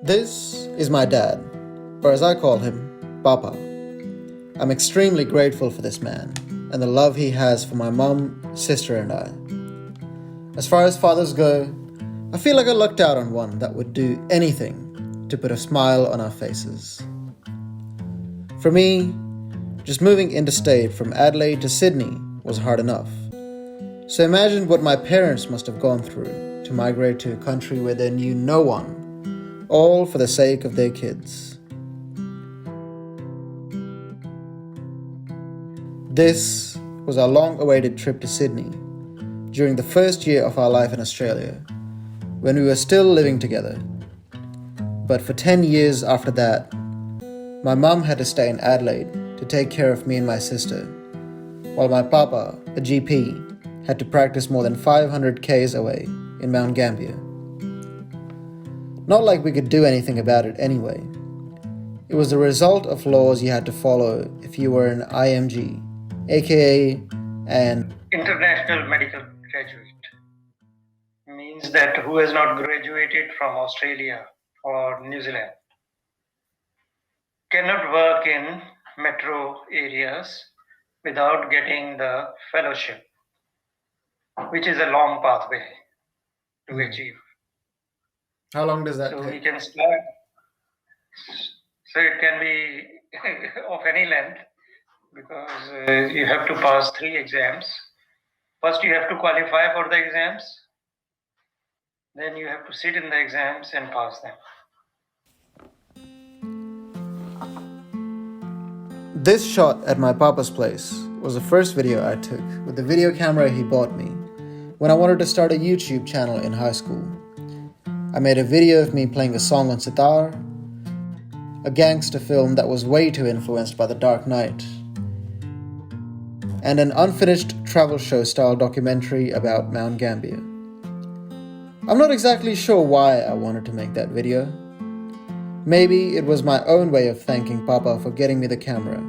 This is my dad, or as I call him, Papa. I'm extremely grateful for this man and the love he has for my mum, sister, and I. As far as fathers go, I feel like I lucked out on one that would do anything to put a smile on our faces. For me, just moving interstate from Adelaide to Sydney was hard enough. So imagine what my parents must have gone through to migrate to a country where they knew no one, all for the sake of their kids. This was our long-awaited trip to Sydney during the first year of our life in Australia, when we were still living together. But for 10 years after that, my mum had to stay in Adelaide to take care of me and my sister, while my papa, a GP, had to practice more than 500 k's away in Mount Gambier. Not like we could do anything about it anyway. It was the result of laws you had to follow if you were an IMG, aka an International Medical Graduate. Means that who has not graduated from Australia or New Zealand cannot work in metro areas without getting the fellowship, which is a long pathway to achieve. How long does that So take? we can start. So it can be of any length because you have to pass 3 exams. First, you have to qualify for the exams. Then you have to sit in the exams and pass them. This shot at my papa's place was the first video I took with the video camera he bought me when I wanted to start a YouTube channel in high school. I made a video of me playing a song on sitar, a gangster film that was way too influenced by The Dark Knight, and an unfinished travel show style documentary about Mount Gambier. I'm not exactly sure why I wanted to make that video. Maybe it was my own way of thanking Papa for getting me the camera.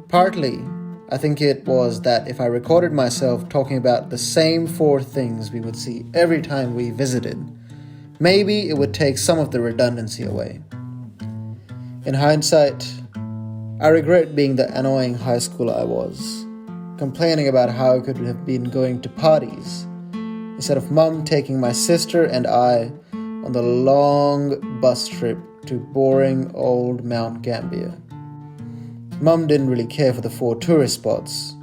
Partly, I think it was that if I recorded myself talking about the same 4 things we would see every time we visited, maybe it would take some of the redundancy away. In hindsight, I regret being the annoying high schooler I was, complaining about how I could have been going to parties instead of Mum taking my sister and I on the long bus trip to boring old Mount Gambier. Mum didn't really care for the 4 tourist spots.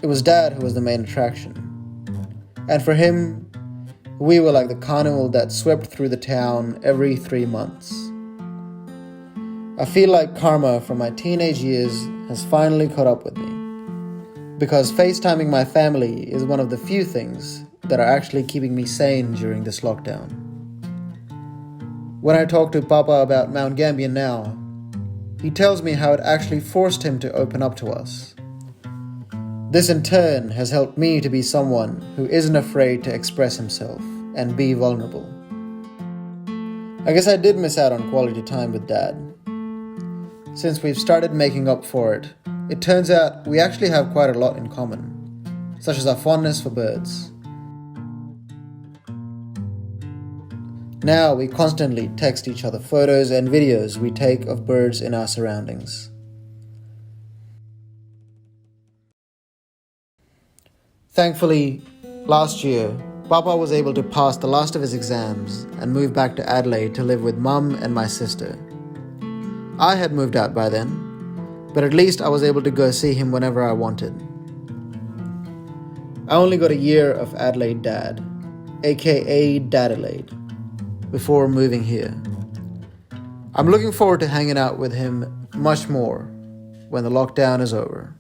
It was Dad who was the main attraction. And for him, we were like the carnival that swept through the town every 3 months. I feel like karma from my teenage years has finally caught up with me, because FaceTiming my family is one of the few things that are actually keeping me sane during this lockdown. When I talk to Papa about Mount Gambier now, he tells me how it actually forced him to open up to us. This in turn has helped me to be someone who isn't afraid to express himself and be vulnerable. I guess I did miss out on quality time with Dad. Since we've started making up for it, it turns out we actually have quite a lot in common, such as our fondness for birds. Now we constantly text each other photos and videos we take of birds in our surroundings. Thankfully, last year, Papa was able to pass the last of his exams and move back to Adelaide to live with Mum and my sister. I had moved out by then, but at least I was able to go see him whenever I wanted. I only got a year of Adelaide Dad, aka Dadelaide, before moving here. I'm looking forward to hanging out with him much more when the lockdown is over.